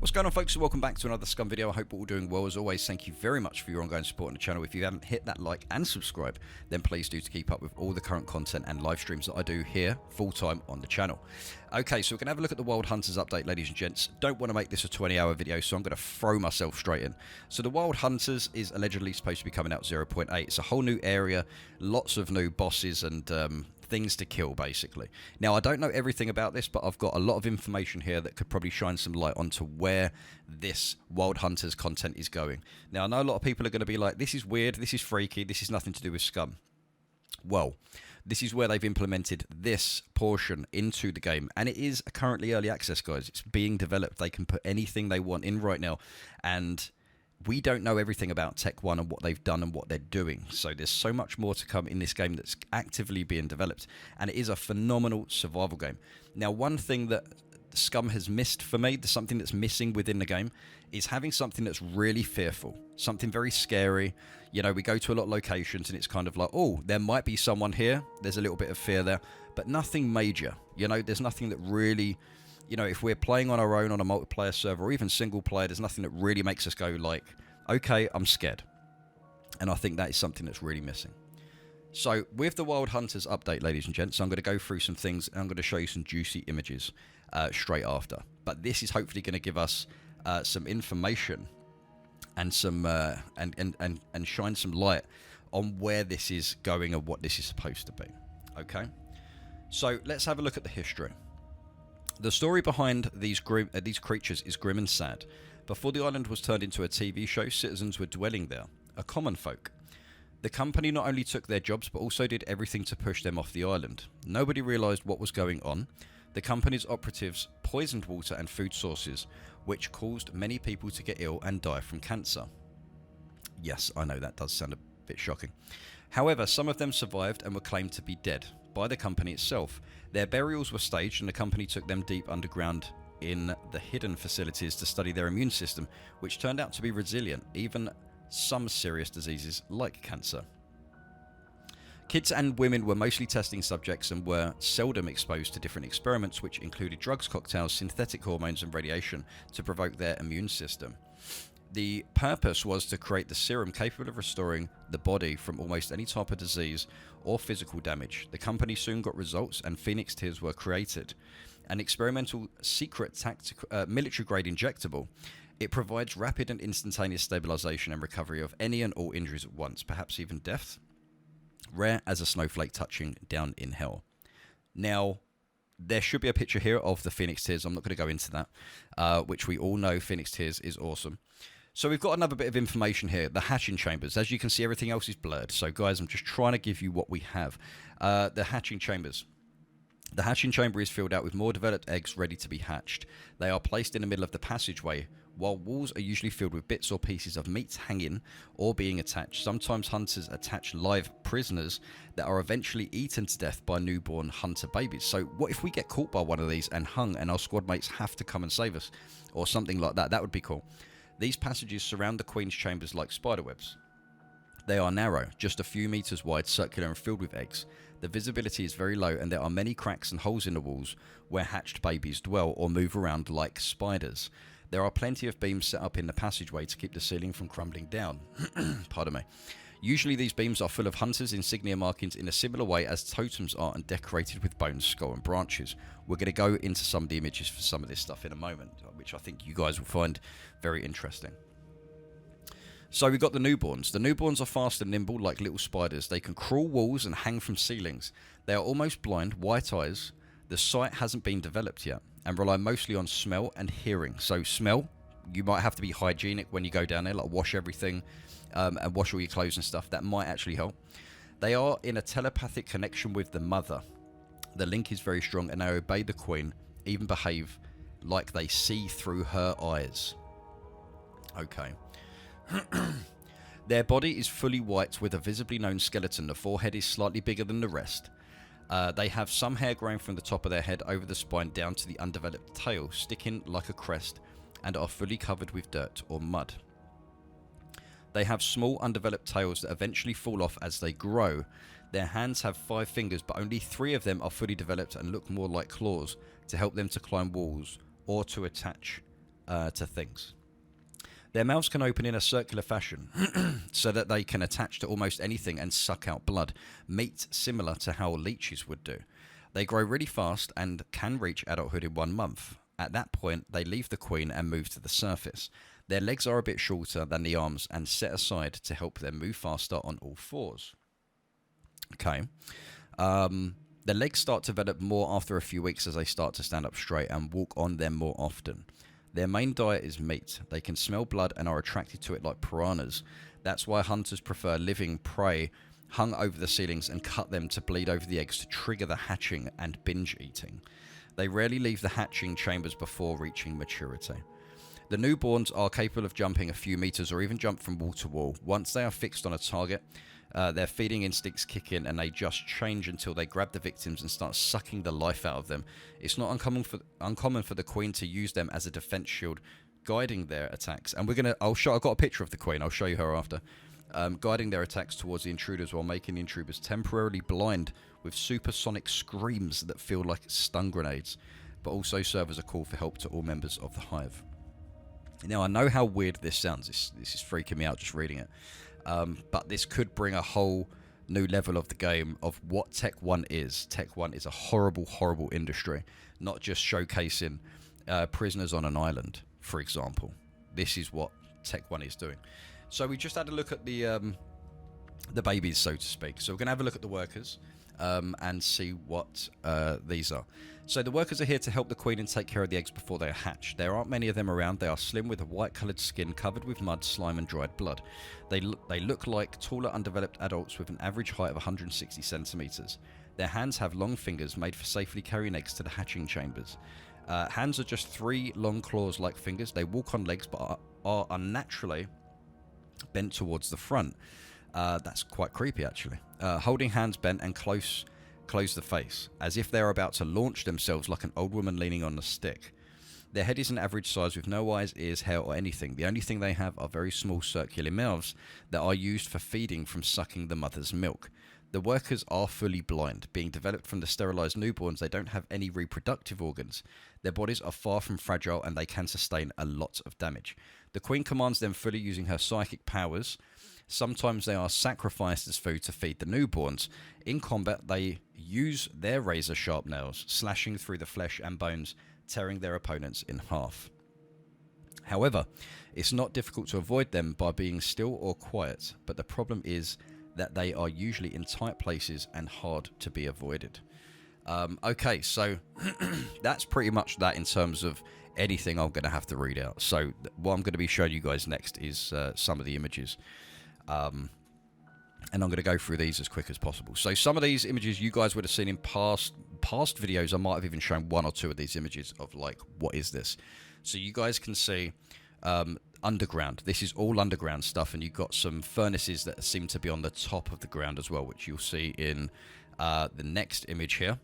What's going on, folks, and welcome back to another SCUM video. I hope we're all doing well. As always, thank you very much for your ongoing support on the channel. If you haven't hit that like and subscribe, then please do to keep up with all the current content and live streams that I do here full-time on the channel. Okay, so we're going to have a look at the Wild Hunters update, ladies and gents. Don't want to make this a 20-hour video, so I'm going to throw myself straight in. So the Wild Hunters is allegedly supposed to be coming out 0.8. It's a whole new area, lots of new bosses and things to kill, basically. Now, I don't know everything about this, but I've got a lot of information here that could probably shine some light onto where this Wild Hunters content is going. Now, I know a lot of people are going to be like, this is weird, this is freaky, this is nothing to do with SCUM. Well, this is where they've implemented this portion into the game, and it is currently early access, guys. It's being developed. They can put anything they want in right now, and we don't know everything about Tech 1 and what they've done and what they're doing. So there's so much more to come in this game that's actively being developed. And it is a phenomenal survival game. Now, one thing that SCUM has missed for me, something that's missing within the game, is having something that's really fearful. Something very scary. You know, we go to a lot of locations and it's kind of like, oh, there might be someone here. There's a little bit of fear there. But nothing major. You know, there's nothing that really... You know, if we're playing on our own on a multiplayer server or even single player, there's nothing that really makes us go like, okay, I'm scared. And I think that is something that's really missing. So with the Wild Hunters update, ladies and gents, I'm going to go through some things and I'm going to show you some juicy images straight after. But this is hopefully going to give us some information and some and shine some light on where this is going and what this is supposed to be. Okay, so let's have a look at the history. The story behind these creatures is grim and sad. Before the island was turned into a TV show, citizens were dwelling there, a common folk. The company not only took their jobs, but also did everything to push them off the island. Nobody realised what was going on. The company's operatives poisoned water and food sources, which caused many people to get ill and die from cancer. Yes, I know that does sound a bit shocking. However, some of them survived and were claimed to be dead by the company itself. Their burials were staged and the company took them deep underground in the hidden facilities to study their immune system, which turned out to be resilient, even some serious diseases like cancer. Kids and women were mostly testing subjects and were seldom exposed to different experiments, which included drugs, cocktails, synthetic hormones and radiation to provoke their immune system. The purpose was to create the serum capable of restoring the body from almost any type of disease or physical damage. The company soon got results and Phoenix Tears were created. An experimental secret military-grade injectable. It provides rapid and instantaneous stabilization and recovery of any and all injuries at once, perhaps even death. Rare as a snowflake touching down in hell. Now, there should be a picture here of the Phoenix Tears. I'm not going to go into that, which we all know Phoenix Tears is awesome. So we've got another bit of information here, the hatching chambers. As you can see, everything else is blurred. So guys, I'm just trying to give you what we have. The hatching chambers. The hatching chamber is filled out with more developed eggs ready to be hatched. They are placed in the middle of the passageway, while walls are usually filled with bits or pieces of meat hanging or being attached. Sometimes hunters attach live prisoners that are eventually eaten to death by newborn hunter babies. So what if we get caught by one of these and hung and our squad mates have to come and save us? Or something like that. That would be cool. These passages surround the Queen's chambers like spiderwebs. They are narrow, just a few meters wide, circular and filled with eggs. The visibility is very low and there are many cracks and holes in the walls where hatched babies dwell or move around like spiders. There are plenty of beams set up in the passageway to keep the ceiling from crumbling down. Pardon me. Usually these beams are full of hunters' insignia markings in a similar way as totems are and decorated with bones, skull and branches. We're going to go into some of the images for some of this stuff in a moment, which I think you guys will find very interesting. So we've got the newborns. The newborns are fast and nimble like little spiders. They can crawl walls and hang from ceilings. They are almost blind, white eyes. The sight hasn't been developed yet and rely mostly on smell and hearing. So smell, you might have to be hygienic when you go down there, like wash everything and wash all your clothes and stuff. That might actually help. They are in a telepathic connection with the mother. The link is very strong and they obey the Queen, even behave like they see through her eyes. Okay. Their body is fully white with a visibly known skeleton. The forehead is slightly bigger than the rest. They have some hair growing from the top of their head over the spine down to the undeveloped tail, sticking like a crest, and are fully covered with dirt or mud. They have small undeveloped tails that eventually fall off as they grow. Their hands have 5 fingers, but only 3 of them are fully developed and look more like claws to help them to climb walls or to attach to things. Their mouths can open in a circular fashion so that they can attach to almost anything and suck out blood, meat similar to how leeches would do. They grow really fast and can reach adulthood in 1 month. At that point, they leave the queen and move to the surface. Their legs are a bit shorter than the arms and set aside to help them move faster on all fours. Okay. The legs start to develop more after a few weeks as they start to stand up straight and walk on them more often. Their main diet is meat. They can smell blood and are attracted to it like piranhas. That's why hunters prefer living prey hung over the ceilings and cut them to bleed over the eggs to trigger the hatching and binge eating. They rarely leave the hatching chambers before reaching maturity. The newborns are capable of jumping a few meters or even jump from wall to wall. Once they are fixed on a target, their feeding instincts kick in and they just change until they grab the victims and start sucking the life out of them. It's not uncommon for the queen to use them as a defense shield, guiding their attacks. And I've got a picture of the queen. I'll show you her after. Guiding their attacks towards the intruders while making the intruders temporarily blind with supersonic screams that feel like stun grenades, but also serve as a call for help to all members of the hive. Now, I know how weird this sounds. This is freaking me out just reading it. But this could bring a whole new level of the game of what Tech 1 is. Tech 1 is a horrible, horrible industry, not just showcasing prisoners on an island, for example. This is what Tech 1 is doing. So we just had a look at the babies, so to speak. So we're going to have a look at the workers and see what these are. So the workers are here to help the queen and take care of the eggs before they are hatched. There aren't many of them around. They are slim with a white-coloured skin covered with mud, slime and dried blood. They look like taller, undeveloped adults with an average height of 160 centimetres. Their hands have long fingers made for safely carrying eggs to the hatching chambers. Hands are just 3 long claws-like fingers. They walk on legs but are unnaturally bent towards the front. That's quite creepy, actually. Holding hands bent and close the face, as if they're about to launch themselves like an old woman leaning on a stick. Their head is an average size with no eyes, ears, hair or anything. The only thing they have are very small circular mouths that are used for feeding from sucking the mother's milk. The workers are fully blind. Being developed from the sterilised newborns, they don't have any reproductive organs. Their bodies are far from fragile and they can sustain a lot of damage. The queen commands them fully using her psychic powers. Sometimes they are sacrificed as food to feed the newborns. In combat, they use their razor-sharp nails, slashing through the flesh and bones, tearing their opponents in half. However, it's not difficult to avoid them by being still or quiet, but the problem is that they are usually in tight places and hard to be avoided. Okay, so that's pretty much that in terms of anything I'm going to have to read out. So what I'm going to be showing you guys next is some of the images. And I'm going to go through these as quick as possible. So some of these images you guys would have seen in past videos. I might have even shown 1 or 2 of these images of like, what is this? So you guys can see underground. This is all underground stuff, and you've got some furnaces that seem to be on the top of the ground as well, which you'll see in the next image here.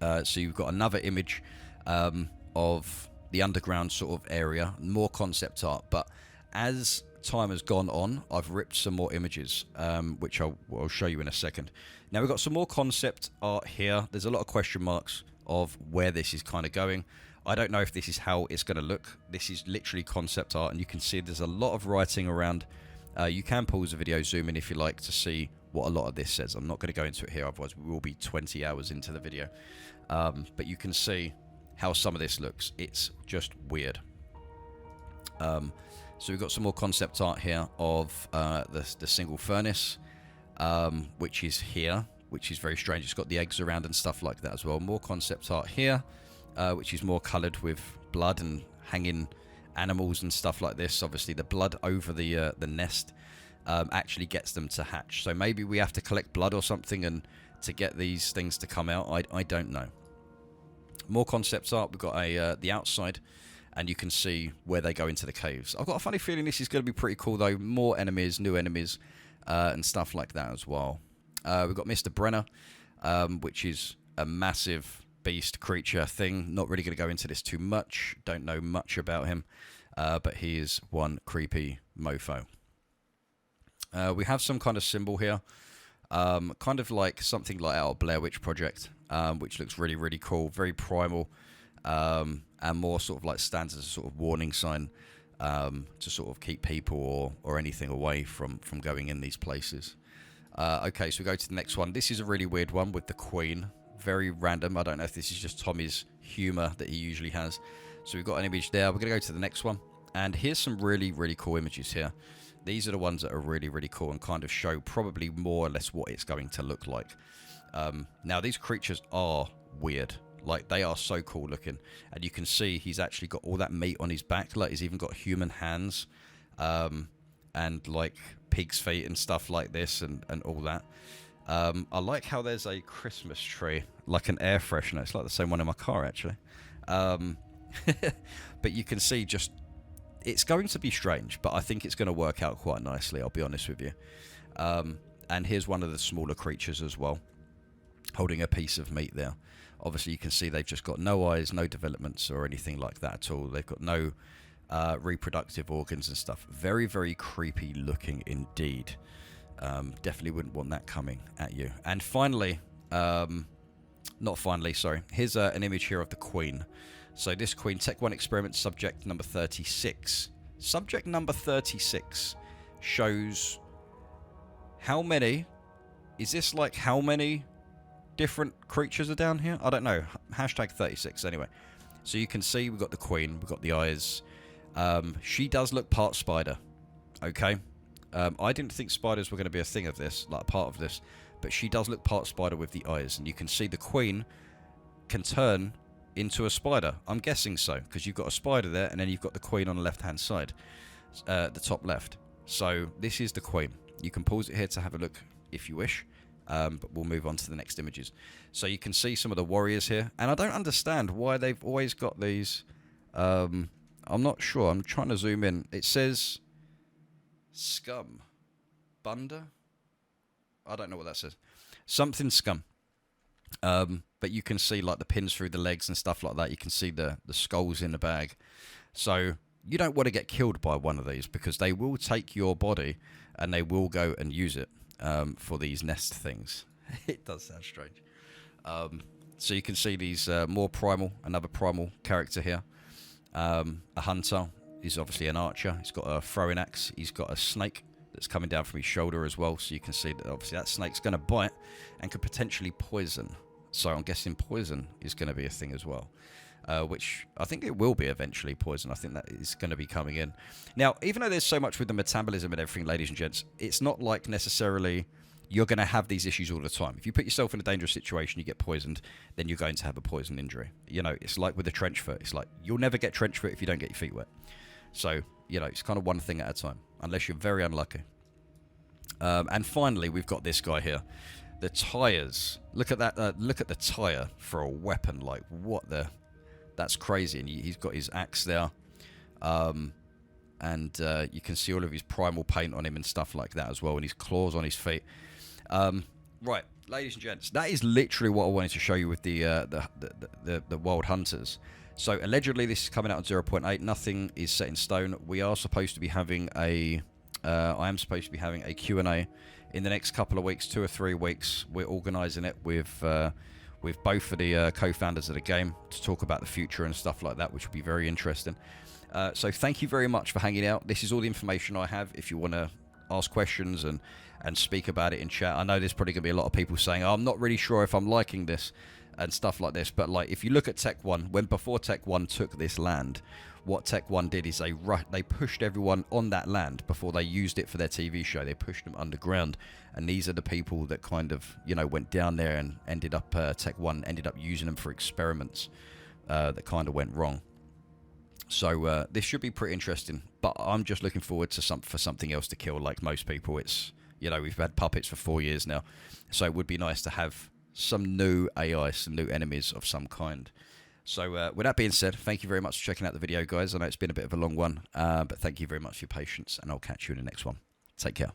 So you've got another image of the underground sort of area, more concept art, but as time has gone on, I've ripped some more images, which I'll show you in a second. Now we've got some more concept art here. There's a lot of question marks of where this is kind of going. I don't know if this is how it's going to look. This is literally concept art, and you can see there's a lot of writing around. You can pause the video, zoom in if you like to see what a lot of this says. I'm not going to go into it here, otherwise we will be 20 hours into the video. But you can see how some of this looks. It's just weird. So we've got some more concept art here of the single furnace, which is here, which is very strange. It's got the eggs around and stuff like that as well. More concept art here, which is more coloured with blood and hanging animals and stuff like this. Obviously, the blood over the nest actually gets them to hatch. So maybe we have to collect blood or something and to get these things to come out. I don't know. More concept art. We've got the outside. And you can see where they go into the caves. I've got a funny feeling this is going to be pretty cool, though. More enemies, new enemies, and stuff like that as well. We've got Mr. Brenner, which is a massive beast creature thing. Not really going to go into this too much. Don't know much about him. But he is one creepy mofo. We have some kind of symbol here. Kind of like something like our Blair Witch Project, which looks really, really cool. Very primal. and more sort of like stands as a sort of warning sign to sort of keep people or anything away from going in these places. Okay, so we go to the next one. This is a really weird one with the Queen. Very random. I don't know if this is just Tommy's humour that he usually has. So we've got an image there. We're going to go to the next one. And here's some really, really cool images here. These are the ones that are really, really cool and kind of show probably more or less what it's going to look like. Now, these creatures are weird. Like, they are so cool looking. And you can see he's actually got all that meat on his back. Like, he's even got human hands. And, like, pig's feet and stuff like this and all that. I like how there's a Christmas tree. Like an air freshener. It's like the same one in my car, actually. But you can see just... It's going to be strange, but I think it's going to work out quite nicely, I'll be honest with you. And here's one of the smaller creatures as well, holding a piece of meat there. Obviously, you can see they've just got no eyes, no developments or anything like that at all. They've got no reproductive organs and stuff. Very, very creepy looking indeed. Definitely wouldn't want that coming at you. And finally, not finally, sorry. Here's an image here of the Queen. So this Queen, Tech 1 experiment, subject number 36. Subject number 36 shows how many... Is this like how many different creatures are down here? I don't know. Hashtag 36 anyway. So you can see we've got the Queen, we've got the eyes. She does look part spider. Okay? I didn't think spiders were going to be a thing of this, like a part of this. But she does look part spider with the eyes. And you can see the Queen can turn... into a spider. I'm guessing so, because you've got a spider there, and then you've got the Queen on the left-hand side, the top left. So this is the Queen. You can pause it here to have a look if you wish, but we'll move on to the next images. So you can see some of the warriors here, and I don't understand why they've always got these. I'm not sure. I'm trying to zoom in. It says SCUM. Bunda? I don't know what that says. Something SCUM. But you can see like the pins through the legs and stuff like that. You can see the skulls in the bag. So you don't want to get killed by one of these because they will take your body and they will go and use it for these nest things. It does sound strange. So you can see these more primal, another primal character here. A hunter. He's obviously an archer. He's got a throwing axe. He's got a snake that's coming down from his shoulder as well. So you can see that obviously that snake's going to bite and could potentially poison. So I'm guessing poison is going to be a thing as well, which I think it will be eventually, poison. I think that is going to be coming in. Now, even though there's so much with the metabolism and everything, ladies and gents, it's not like necessarily you're going to have these issues all the time. If you put yourself in a dangerous situation, you get poisoned, then you're going to have a poison injury. You know, it's like with a trench foot. It's like you'll never get trench foot if you don't get your feet wet. So, you know, it's kind of one thing at a time, unless you're very unlucky. And finally, we've got this guy here. The tires. Look at that. Look at the tire for a weapon. Like, what the... That's crazy. And he's got his axe there. And you can see all of his primal paint on him and stuff like that as well. And his claws on his feet. Right, ladies and gents. That is literally what I wanted to show you with the Wild Hunters. So, allegedly, this is coming out on 0.8. Nothing is set in stone. We are supposed to be having a... I am supposed to be having a Q&A in the next couple of weeks, 2 or 3 weeks. We're organising it with both of the co-founders of the game to talk about the future and stuff like that, which will be very interesting. So thank you very much for hanging out. This is all the information I have. If you want to ask questions and speak about it in chat, I know there's probably going to be a lot of people saying, oh, I'm not really sure if I'm liking this and stuff like this. But like, if you look at Tech 1, before Tech 1 took this land, what Tech 1 did is they pushed everyone on that land before they used it for their TV show. They pushed them underground. And these are the people that kind of, you know, went down there and ended up, Tech 1 ended up using them for experiments that kind of went wrong. So this should be pretty interesting. But I'm just looking forward to something else to kill like most people. It's, you know, we've had puppets for 4 years now. So it would be nice to have some new AI, some new enemies of some kind. So with that being said, thank you very much for checking out the video, guys. I know it's been a bit of a long one, but thank you very much for your patience, and I'll catch you in the next one. Take care.